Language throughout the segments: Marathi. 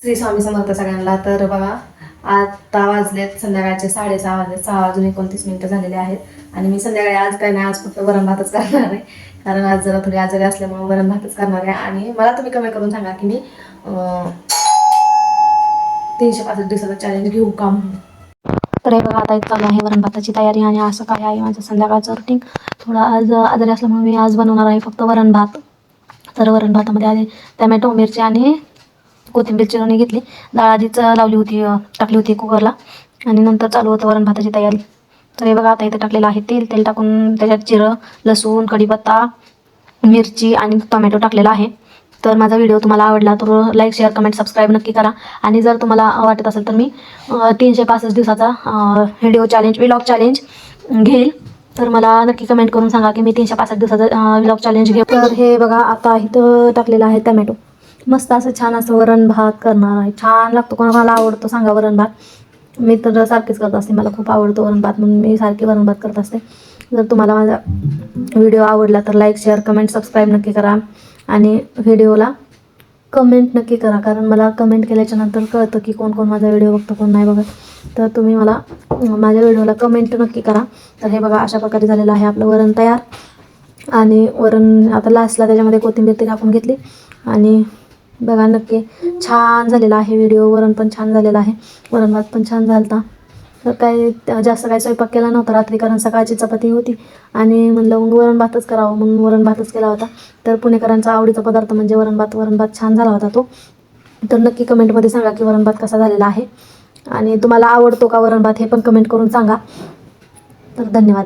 श्री स्वामी समर्थ सगळ्यांना. तर बघा, आता वाजलेत संध्याकाळचे 6:30 वाजले. 6:29 झालेले आहेत. आणि मी संध्याकाळी आज काय नाही, आज फक्त वरण भातच करणार आहे. कारण आज जरा थोडी आजारी असल्यामुळे वरण भातच करणार आहे. आणि मला तुम्ही कमेंट करून सांगा की मी 365 दिवसाचा चॅलेंज घेऊ का म्हणून. तर हे बघा, आता चालू आहे वरण भाताची तयारी. आणि असं काय आहे माझं संध्याकाळचं रुटीन. थोडा आज आजारी असल्यामुळे मी आज बनवणार आहे फक्त वरण भात. तर वरण भातामध्ये आधी टमॅटो, मिरची आणि कोथिंबीर चिरून घेतली. डाळ आधीच लावली होती, टाकली होती कुकरला. आणि नंतर चालू होतं वरण भाताची तयारी. तर हे बघा, आता इथे टाकलेलं आहे तेल टाकून त्याच्यात जिरं, लसूण, कढीपत्ता, मिरची आणि टोमॅटो टाकलेला आहे. तर माझा व्हिडिओ तुम्हाला आवडला तर लाईक, शेअर, कमेंट, सबस्क्राईब नक्की करा. आणि जर तुम्हाला वाटत असेल तर मी 365 दिवसाचा व्हिडिओ चॅलेंज, व्लॉग चॅलेंज घेईल. तर मला नक्की कमेंट करून सांगा की मी 365 दिवसाचा व्लॉग चॅलेंज घेऊ. तर हे बघा, आता इथं टाकलेलं आहे टमॅटो. मस्त असं छान असं वरण भात करणार आहे. छान लागतो. कोणाला आवडतो सांगा वरण भात. मी तर सारखीच करत असते, मला खूप आवडतो वरण भात, म्हणून मी सारखी वरण भात करत असते. जर तुम्हाला माझा व्हिडिओ आवडला तर लाईक, शेअर, कमेंट, सबस्क्राईब नक्की करा. आणि व्हिडिओला कमेंट नक्की करा, कारण मला कमेंट केल्याच्या नंतर कळतं की कोण कोण माझा व्हिडिओ बघतं, कोण नाही बघत. तर तुम्ही मला माझ्या व्हिडिओला कमेंट नक्की करा. तर हे बघा, अशा प्रकारे झालेलं आहे आपलं वरण तयार. आणि वरण आता लास्टला त्याच्यामध्ये कोथिंबीर ते टाकून घेतली. आणि बघा, नक्की छान झालेला आहे व्हिडिओ. वरण पण छान झालेलं आहे, वरण भात पण छान झाला. तर काही जास्त काही स्वयंपाक केला नव्हता रात्री, कारण सकाळची चपाती होती. आणि म्हणलं मग वरण भातच करावं, म्हणून वरण भातच केला होता. तर पुणेकरांचा आवडीचा पदार्थ म्हणजे वरण भात. वरण भात छान झाला होता तो. तर नक्की कमेंटमध्ये सांगा की वरण भात कसा झालेला आहे. आणि तुम्हाला आवडतो का वरण भात हे पण कमेंट करून सांगा. तर धन्यवाद.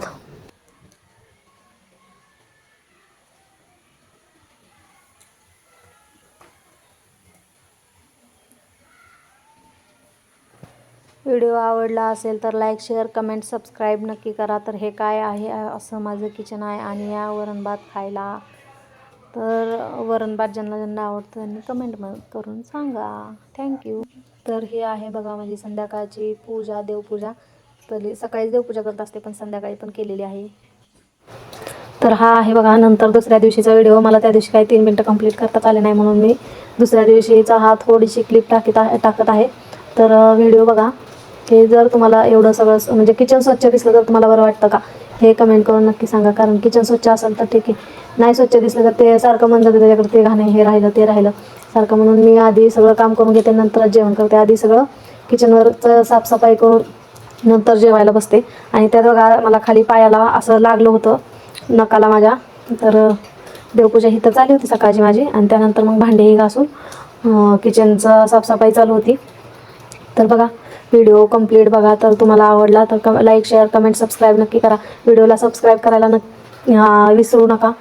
व्हिडिओ आवडला असेल तर लाईक, शेअर, कमेंट, सबस्क्राईब नक्की करा. तर हे काय आहे, असं माझं किचन आहे. आणि या वरण भात खायला. तर वरण भात ज्यांना ज्यांना आवडतं त्यांनी कमेंट करून सांगा. थँक्यू. तर हे आहे बघा माझी संध्याकाळची पूजा, देवपूजा. तरी सकाळी देवपूजा करत असते, पण संध्याकाळी पण केलेली आहे. तर हा आहे बघा नंतर दुसऱ्या दिवशीचा व्हिडिओ. मला त्या दिवशी काही 3 मिनटं कंप्लीट करता आले नाही, म्हणून मी दुसऱ्या दिवशीचा हा थोडीशी क्लिप टाकत आहे. तर व्हिडिओ बघा. हे जर तुम्हाला एवढं सगळं म्हणजे किचन स्वच्छ दिसलं तर तुम्हाला बरं वाटतं का, हे कमेंट करून नक्की सांगा. कारण किचन स्वच्छ असेल तर ठीक आहे, नाही स्वच्छ दिसलं तर ते सारखं म्हणत जातं त्याच्याकडे, ते घाणे, हे राहिलं ते राहिलं सारखं. म्हणून मी आधी सगळं काम करून घेते, नंतरच जेवण करते. आधी सगळं किचनवरचं साफसफाई करून नंतर जेवायला बसते. आणि त्यात बघा, मला खाली पायाला असं लागलं होतं, नकाला माझ्या. तर देवपूजा ही तर चालली होती सकाळची माझी. आणि त्यानंतर मग भांडेही घासून किचनचं साफसफाई चालू होती. तर बघा, व्हिडिओ कंप्लीट बघा. तर तुम्हाला आवडला तर लाईक, शेअर, कमेंट, सबस्क्राईब नक्की करा. व्हिडिओला सबस्क्राईब करायला विसरू नका.